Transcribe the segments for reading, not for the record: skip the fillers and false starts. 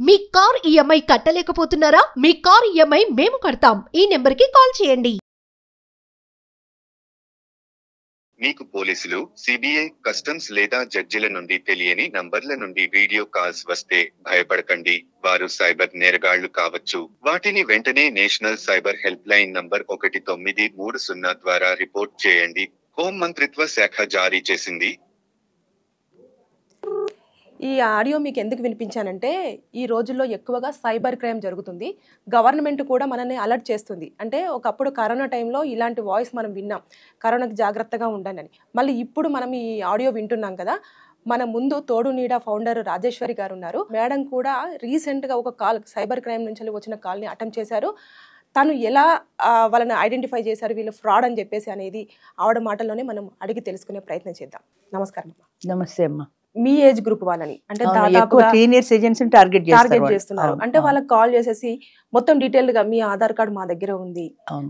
మీ car EMI కట్టలేకపోతున్నారా? మీ car EMI మేము కడతాం. ఈ నెంబర్కి కాల్ చేయండి. మీకు పోలీసులు, సిబిఐ, కస్టమ్స్ లేదా జడ్జిల నుండి తెలియని నంబర్ల నుండి వీడియో కాల్స్ వస్తే భయపడకండి. వారు సైబర్ నేరగాళ్లు కావచ్చు. వాటిని వెంటనే national cyber help line number 1930 ద్వారా రిపోర్ట్ చేయండి. హోం మంత్రిత్వ శాఖ జారీ చేసింది. ఈ ఆడియో మీకు ఎందుకు వినిపించానంటే ఈ రోజుల్లో ఎక్కువగా సైబర్ క్రైమ్ జరుగుతుంది. గవర్నమెంట్ కూడా మనల్ని అలర్ట్ చేస్తుంది. అంటే ఒకప్పుడు కరోనా టైంలో ఇలాంటి వాయిస్ మనం విన్నాం, కరోనాకి జాగ్రత్తగా ఉండండి అని. మళ్ళీ ఇప్పుడు మనం ఈ ఆడియో వింటున్నాం కదా. మన ముందు తోడు నీడ ఫౌండర్ రాజేశ్వరి గారు ఉన్నారు. మేడం కూడా రీసెంట్గా ఒక కాల్, సైబర్ క్రైమ్ నుంచి వచ్చిన కాల్ని అటెంప్ట్ చేశారు. తను ఎలా వాళ్ళని ఐడెంటిఫై చేశారు, వీళ్ళు ఫ్రాడ్ అని చెప్పేసి అనేది ఆవిడ మాటల్లోనే మనం అడిగి తెలుసుకునే ప్రయత్నం చేద్దాం. నమస్కారం అమ్మా. నమస్తే అమ్మా. మీ ఏజ్ గ్రూప్ వాళ్ళని అంటే దాదాపుగా సీనియర్ సిటిజన్స్ టార్గెట్ చేస్తున్నారు. అంటే వాళ్ళకి కాల్ చేసేసి మొత్తం డీటెయిల్ గా మీ ఆధార్ కార్డు మా దగ్గర ఉంది,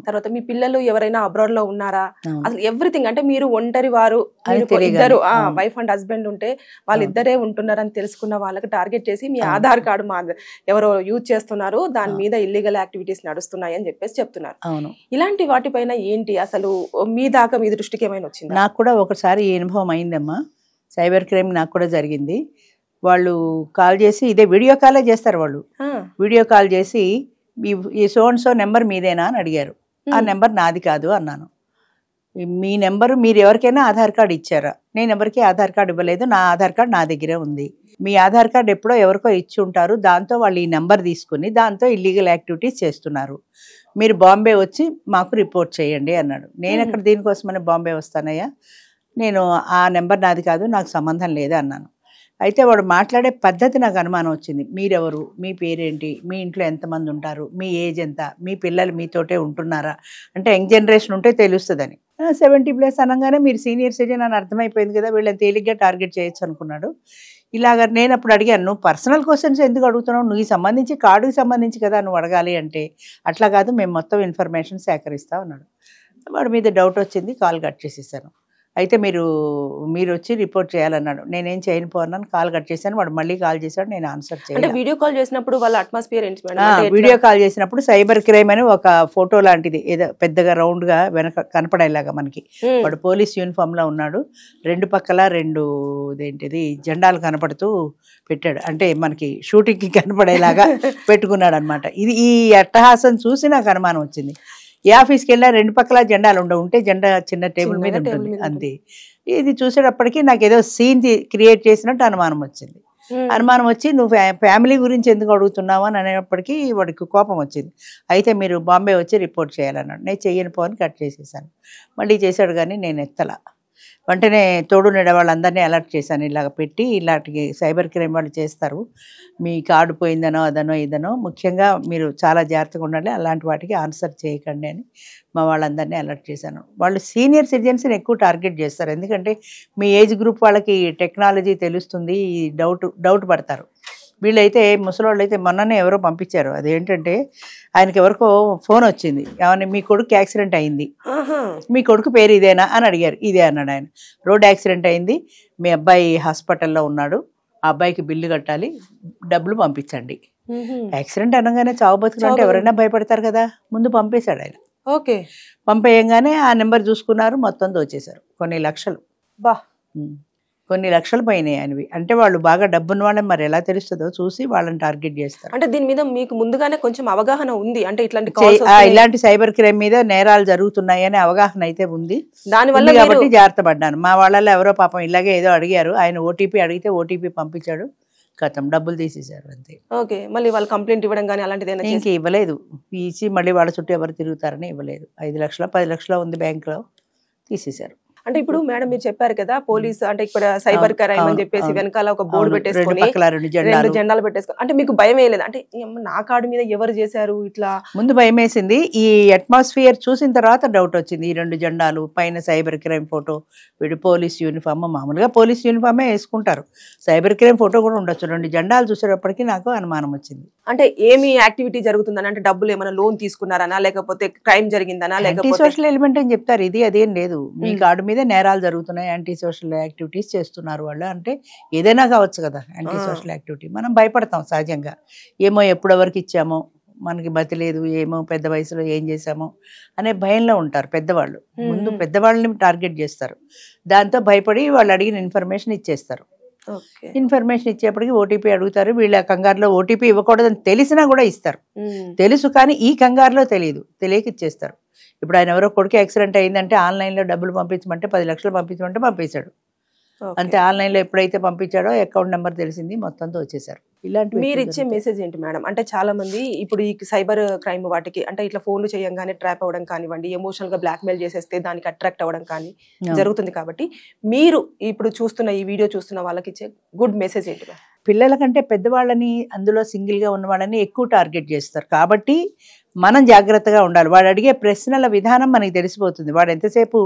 తర్వాత మీ పిల్లలు ఎవరైనా అబ్రాడ్ లో ఉన్నారా, అసలు ఎవ్రీథింగ్. అంటే మీరు ఒంటరి వారు, ఇద్దరు వైఫ్ అండ్ హస్బెండ్ ఉంటే వాళ్ళిద్దరే ఉంటున్నారని తెలుసుకున్న వాళ్ళకి టార్గెట్ చేసి మీ ఆధార్ కార్డు మా ఎవరో యూజ్ చేస్తున్నారు, దాని మీద ఇల్లీగల్ యాక్టివిటీస్ నడుస్తున్నాయి అని చెప్పేసి చెప్తున్నారు. ఇలాంటి వాటిపైన ఏంటి అసలు మీ దాకా మీ దృష్టికి ఏమైనా వచ్చింది? నాకు కూడా ఒకసారి ఈ అనుభవం అయిందమ్మా. సైబర్ క్రైమ్ నాకు కూడా జరిగింది. వాళ్ళు కాల్ చేసి, ఇదే వీడియో కాలే చేస్తారు వాళ్ళు. వీడియో కాల్ చేసి ఈ సో అండ్ సో నెంబర్ మీదేనా అని అడిగారు. ఆ నెంబర్ నాది కాదు అన్నాను. మీ నెంబరు మీరు ఎవరికైనా ఆధార్ కార్డు ఇచ్చారా? నేను ఎవరికి ఆధార్ కార్డు ఇవ్వలేదు, నా ఆధార్ కార్డు నా దగ్గరే ఉంది. మీ ఆధార్ కార్డు ఎప్పుడో ఎవరికో ఇచ్చి ఉంటారు, దాంతో వాళ్ళు ఈ నెంబర్ తీసుకుని దాంతో ఇల్లీగల్ యాక్టివిటీస్ చేస్తున్నారు. మీరు బాంబే వచ్చి మాకు రిపోర్ట్ చేయండి అన్నాడు. నేను ఎక్కడ దీనికోసమని బాంబే వస్తానయ్యా, నేను ఆ నెంబర్ నాది కాదు, నాకు సంబంధం లేదు అన్నాను. అయితే వాడు మాట్లాడే పద్ధతి నాకు అనుమానం వచ్చింది. మీరెవరు, మీ పేరేంటి, మీ ఇంట్లో ఎంతమంది ఉంటారు, మీ ఏజ్ ఎంత, మీ పిల్లలు మీతోటే ఉంటున్నారా అంటే యంగ్ జనరేషన్ ఉంటే తెలుస్తుందని. 70+ అనగానే మీరు సీనియర్ సిటిజన్ అని అర్థమైపోయింది కదా, వీళ్ళని తేలిగ్గా టార్గెట్ చేయొచ్చు అనుకున్నాడు. ఇలాగ నేను అప్పుడు అడిగాను, నువ్వు పర్సనల్ క్వశ్చన్స్ ఎందుకు అడుగుతున్నావు, నువ్వు సంబంధించి కార్డుకి సంబంధించి కదా నువ్వు అడగాలి అంటే, అట్లా కాదు మేము మొత్తం ఇన్ఫర్మేషన్ సేకరిస్తా ఉన్నాడు. వాడి మీద డౌట్ వచ్చింది, కాల్ కట్ చేసేసాను. అయితే మీరు వచ్చి రిపోర్ట్ చేయాలన్నాడు. నేనేం చేయను పోన్నాను, కాల్ కట్ చేశాను. వాడు మళ్ళీ కాల్ చేశాడు, నేను ఆన్సర్ చేయను. వీడియో కాల్ చేసినప్పుడు వాళ్ళ అట్మాస్ఫియర్ ఏంటి? వీడియో కాల్ చేసినప్పుడు సైబర్ క్రైమ్ అని ఒక ఫోటో లాంటిది ఏదో పెద్దగా రౌండ్ గా వెనక కనపడేలాగా మనకి, వాడు పోలీస్ యూనిఫామ్ లో ఉన్నాడు, రెండు పక్కల ఇదేంటిది జెండాలు కనపడుతూ పెట్టాడు. అంటే మనకి షూటింగ్ కి కనపడేలాగా పెట్టుకున్నాడు అనమాట. ఈ అట్టహాసం చూసి నాకు అనుమానం వచ్చింది. ఏ ఆఫీస్కి వెళ్ళినా రెండు పక్కల జెండాలు ఉంటే జెండా చిన్న టేబుల్ మీద ఉంటుంది అంతే. ఇది చూసేటప్పటికి నాకు ఏదో సీన్ క్రియేట్ చేసినట్టు అనుమానం వచ్చింది. అనుమానం వచ్చి నువ్వు ఫ్యామిలీ గురించి ఎందుకు అడుగుతున్నావు అని అనేప్పటికీ వాడికి కోపం వచ్చింది. అయితే మీరు బాంబే వచ్చి రిపోర్ట్ చేయాలన్నాడు. నేను చెయ్యను పోని కట్ చేసేసాను. మళ్ళీ చేశాడు కానీ నేను ఎత్తలా. వెంటనే తోడు నీడ వాళ్ళందరినీ అలర్ట్ చేశాను, ఇలాగ పెట్టి ఇలాంటి సైబర్ క్రైమ్ వాళ్ళు చేస్తారు, మీ కార్డు పోయిందనో అదనో ఇదనో, ముఖ్యంగా మీరు చాలా జాగ్రత్తగా ఉండాలి, అలాంటి వాటికి ఆన్సర్ చేయకండి అని మా వాళ్ళందరినీ అలర్ట్ చేశాను. వాళ్ళు సీనియర్ సిటిజన్స్ని ఎక్కువ టార్గెట్ చేస్తారు, ఎందుకంటే మీ ఏజ్ గ్రూప్ వాళ్ళకి టెక్నాలజీ తెలుస్తుంది, డౌట్ పడతారు. వీళ్ళైతే ముసలోళ్ళు అయితే మొన్ననే ఎవరో పంపించారు. అదేంటంటే ఆయనకి ఎవరికో ఫోన్ వచ్చింది, ఏమన్నా మీ కొడుకు యాక్సిడెంట్ అయింది, మీ కొడుకు పేరు ఇదేనా అని అడిగారు. ఇదే అన్నాడు ఆయన. రోడ్ యాక్సిడెంట్ అయింది, మీ అబ్బాయి హాస్పిటల్లో ఉన్నాడు, ఆ అబ్బాయికి బిల్లు కట్టాలి, డబ్బులు పంపించండి. యాక్సిడెంట్ అనగానే చావు బతుకులు అంటే ఎవరైనా భయపడతారు కదా, ముందు పంపేశాడు ఆయన. ఓకే, పంపేయంగానే ఆ నెంబర్ చూసుకున్నారు, మొత్తం దోచేశారు. కొన్ని లక్షలు పోయినాయి ఆయనవి. అంటే వాళ్ళు బాగా డబ్బున్న వాళ్ళని మరి ఎలా తెలుస్తుందో చూసి వాళ్ళని టార్గెట్ చేస్తారు. అంటే దీని మీద మీకు ముందుగానే కొంచెం అవగాహన ఉంది, అంటే ఇలాంటి సైబర్ క్రైమ్ మీద నేరాలు జరుగుతున్నాయి అనే అవగాహన అయితే ఉంది. దానివల్ల కాబట్టి జాగ్రత్త పడ్డాను. మా వాళ్ళలో ఎవరో పాపం ఇలాగే ఏదో అడిగారు, ఆయన ఓటీపీ అడిగితే ఓటీపీ పంపించాడు, కథం డబ్బులు తీసేశారు అంతే. ఓకే, మళ్ళీ వాళ్ళు కంప్లైంట్ ఇవ్వడం కానీ అలాంటిది ఇంక ఇవ్వలేదు. ఇచ్చి మళ్ళీ వాళ్ళ చుట్టూ ఎవరు తిరుగుతారని ఇవ్వలేదు. 5 లక్షలు 10 లక్షలు ఉంది బ్యాంకులో, తీసేశారు. అంటే ఇప్పుడు మేడం మీరు చెప్పారు కదా, పోలీస్ అంటే ఇక్కడ సైబర్ క్రైమ్ అని చెప్పేసి వెనకాల ఒక బోర్డు పెట్టేసుకొని 2 జెండాలు పెట్టేసుకొని, అంటే మీకు భయం వేయలేదు? అంటే నా కార్డు మీద ఎవరు చేశారు ఇట్లా? ముందు భయం వేసింది, ఈ అట్మాస్ఫియర్ చూసిన తర్వాత డౌట్ వచ్చింది. ఈ 2 జెండాలు పైన సైబర్ క్రైమ్ ఫోటో, వీడు పోలీస్ యూనిఫామ్, మామూలుగా పోలీస్ యూనిఫామే వేసుకుంటారు, సైబర్ క్రైమ్ ఫోటో కూడా ఉండొచ్చు. 2 జెండాలు చూసేటప్పటికి నాకు అనుమానం వచ్చింది. అంటే ఏమి యాక్టివిటీ జరుగుతుందని, అంటే డబ్బులు ఏమైనా లోన్ తీసుకున్నారనా, లేకపోతే క్రైమ్ జరిగిందనా, యాంటీ లేకపోతే సోషల్ ఎలిమెంట్ అని చెప్తారు. ఇది అదేం లేదు. మీ కార్డు మీద నేరాలు జరుగుతున్నాయి, యాంటీ సోషల్ యాక్టివిటీస్ చేస్తున్నారు వాళ్ళు అంటే ఏదైనా కావచ్చు కదా. యాంటీ సోషల్ యాక్టివిటీ మనం భయపడతాం సహజంగా. ఏమో ఎప్పుడెవరికి ఇచ్చామో, మనకి బతి లేదు, ఏమో పెద్ద వయసులో ఏం చేసామో అనే భయంలో ఉంటారు పెద్దవాళ్ళు. ముందు పెద్దవాళ్ళని టార్గెట్ చేస్తారు. దాంతో భయపడి వాళ్ళు అడిగిన ఇన్ఫర్మేషన్ ఇచ్చేస్తారు. ఇన్ఫర్మేషన్ ఇచ్చేప్పటికి ఓటీపీ అడుగుతారు. వీళ్ళ కంగారులో ఓటీపీ ఇవ్వకూడదని తెలిసినా కూడా ఇస్తారు. తెలుసు కానీ ఈ కంగారులో తెలియక ఇచ్చేస్తారు. ఇప్పుడు ఆయన ఎవరో కొడుకు యాక్సిడెంట్ అయిందంటే ఆన్లైన్లో డబ్బులు పంపించమంటే 10 లక్షలు పంపించమంటే పంపించాడు. అంతే, ఆన్లైన్లో ఎప్పుడైతే పంపించాడో అకౌంట్ నెంబర్ తెలిసింది, మొత్తంతో వచ్చేసారు. ఇలాంటి మీరు ఇచ్చే మెసేజ్ ఏంటి మేడం? అంటే చాలా మంది ఇప్పుడు ఈ సైబర్ క్రైమ్ వాటికి అంటే ఇట్లా ఫోన్లు చేయంగానే ట్రాప్ అవ్వడం కానివ్వండి, ఎమోషనల్ గా బ్లాక్ మెయిల్ చేసేస్తే దానికి అట్రాక్ట్ అవ్వడం కానీ జరుగుతుంది. కాబట్టి మీరు ఇప్పుడు చూస్తున్న ఈ వీడియో చూస్తున్న వాళ్ళకి ఇచ్చే గుడ్ మెసేజ్ ఏంటి? పిల్లల కంటే పెద్దవాళ్ళని, అందులో సింగిల్గా ఉన్న వాళ్ళని ఎక్కువ టార్గెట్ చేస్తారు. కాబట్టి మనం జాగ్రత్తగా ఉండాలి. వాడు అడిగే ప్రశ్నల విధానం మనకి తెలిసిపోతుంది. వాడు ఎంతసేపు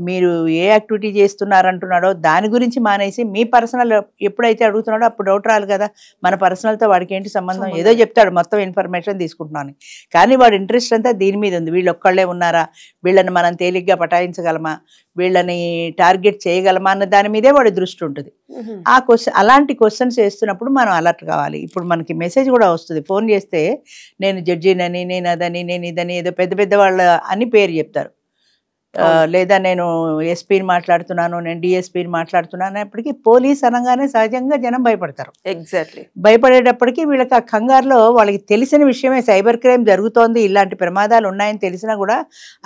మీరు ఏ యాక్టివిటీ చేస్తున్నారంటున్నాడో దాని గురించి మానేసి మీ పర్సనల్ ఎప్పుడైతే అడుగుతున్నాడో అప్పుడు డౌట్ రాలి కదా, మన పర్సనల్తో వాడికి ఏంటి సంబంధం, ఏదో చెప్తాడు మొత్తం ఇన్ఫర్మేషన్ తీసుకుంటున్నాను. కానీ వాడి ఇంట్రెస్ట్ అంతా దీని మీద ఉంది. వీళ్ళు ఒక్కళ్ళే ఉన్నారా, వీళ్ళని మనం తేలిగ్గా పటాయించగలమా, వీళ్ళని టార్గెట్ చేయగలమా అన్న దాని మీదే వాడి దృష్టి ఉంటుంది. ఆ అలాంటి క్వశ్చన్స్ వేస్తున్నప్పుడు మనం అలర్ట్ కావాలి. ఇప్పుడు మనకి మెసేజ్ కూడా వస్తుంది. ఫోన్ చేస్తే నేను జడ్జినని, నేను అదని, నేను ఇదని, ఏదో పెద్ద పెద్ద వాళ్ళ అని పేరు చెప్తారు. లేదా నేను ఎస్పీని మాట్లాడుతున్నాను, నేను డిఎస్పీని మాట్లాడుతున్నాను అప్పటికి పోలీస్ అనగానే సహజంగా జనం భయపడతారు. ఎగ్జాక్ట్లీ. భయపడేటప్పటికీ వీళ్ళకి ఆ కంగారులో వాళ్ళకి తెలిసిన విషయమే సైబర్ క్రైమ్ జరుగుతోంది, ఇలాంటి ప్రమాదాలు ఉన్నాయని తెలిసినా కూడా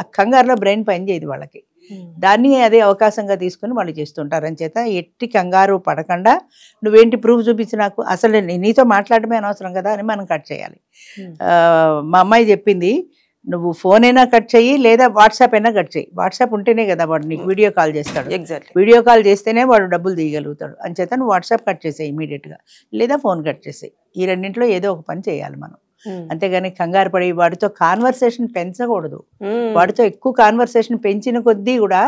ఆ కంగారులో బ్రెయిన్ పనిచేయదు వాళ్ళకి. దాన్ని అదే అవకాశంగా తీసుకుని వాళ్ళు చేస్తుంటారు. అని చేత ఎట్టి కంగారు పడకుండా నువ్వేంటి ప్రూఫ్ చూపించి నాకు, అసలు నీతో మాట్లాడమే అనవసరం కదా అని మనం కట్ చేయాలి. మా అమ్మాయి చెప్పింది, నువ్వు ఫోన్ అయినా కట్ చెయ్యి లేదా వాట్సాప్ అయినా కట్ చెయ్యి. వాట్సాప్ ఉంటేనే కదా వాడు నీకు వీడియో కాల్ చేస్తాడు. వీడియో కాల్ చేస్తేనే వాడు డబ్బులు తీయగలుగుతాడు. అని చేత నువ్వు వాట్సాప్ కట్ చేసేయి ఇమీడియట్గా, లేదా ఫోన్ కట్ చేసేయి. ఈ రెండింటిలో ఏదో ఒక పని చేయాలి మనం. అంతేగాని కంగారు పడి వాడితో కాన్వర్సేషన్ పెంచకూడదు. వాడితో ఎక్కువ కాన్వర్సేషన్ పెంచిన కొద్దీ కూడా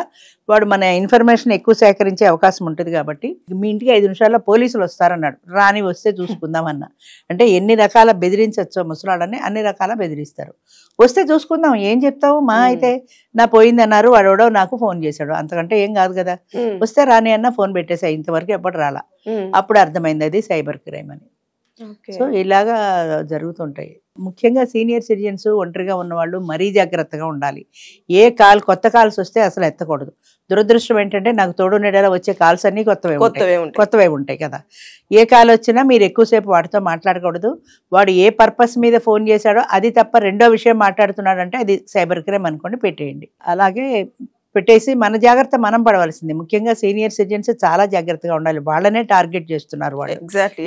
వాడు మన ఇన్ఫర్మేషన్ ఎక్కువ సేకరించే అవకాశం ఉంటుంది. కాబట్టి మీ ఇంటికి 5 నిమిషాల్లో పోలీసులు వస్తారన్నాడు, రాని వస్తే చూసుకుందామన్నా. అంటే ఎన్ని రకాల బెదిరించచ్చో ముసలాడని అన్ని రకాల బెదిరిస్తారు. వస్తే చూసుకుందాం, ఏం చెప్తావు, మా అయితే నా పోయింది అన్నారు, వాడోడో నాకు ఫోన్ చేశాడు, అంతకంటే ఏం కాదు కదా. వస్తే రాని అన్న ఫోన్ పెట్టేసా, ఇంతవరకు ఎప్పుడు రాలా. అప్పుడు అర్థమైంది అది సైబర్ క్రైమ్ అని. సో ఇలాగా జరుగుతుంటాయి. ముఖ్యంగా సీనియర్ సిటిజన్స్, ఒంటరిగా ఉన్నవాళ్ళు మరీ జాగ్రత్తగా ఉండాలి. ఏ కొత్త కాల్స్ వస్తే అసలు ఎత్తకూడదు. దురదృష్టం ఏంటంటే నాకు తోడు నీడలో వచ్చే కాల్స్ అన్ని కొత్తవే ఉంటాయి కదా. ఏ కాల్ వచ్చినా మీరు ఎక్కువసేపు వాడితో మాట్లాడకూడదు. వాడు ఏ పర్పస్ మీద ఫోన్ చేశాడో అది తప్ప రెండో విషయం మాట్లాడుతున్నాడంటే అది సైబర్ క్రైమ్ అనుకోండి, పెట్టేయండి. అలాగే పెట్టేసి మన జాగ్రత్త మనం పడవలసింది. ముఖ్యంగా సీనియర్ సిటిజన్స్ చాలా జాగ్రత్తగా ఉండాలి. వాళ్ళనే టార్గెట్ చేస్తున్నారు వాళ్ళు.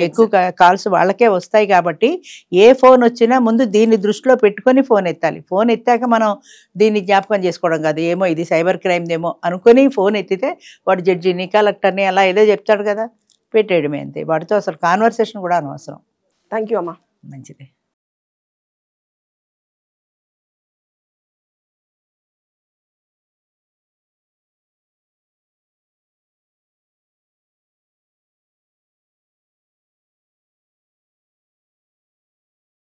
ఎక్కువ కాల్స్ వాళ్ళకే వస్తాయి. కాబట్టి ఏ ఫోన్ వచ్చినా ముందు దీన్ని దృష్టిలో పెట్టుకొని ఫోన్ ఎత్తాలి. ఫోన్ ఎత్తాక మనం దీన్ని జ్ఞాపకం చేసుకోవడం కాదు, ఏమో ఇది సైబర్ క్రైమ్ ఏమో అనుకుని ఫోన్ ఎత్తితే వాడు జడ్జిని, కలెక్టర్ని అలా ఏదో చెప్తాడు కదా, పెట్టేయడమే అంతే. వాడితో అసలు కాన్వర్సేషన్ కూడా అనవసరం. థ్యాంక్ యూ అమ్మా. మంచిది.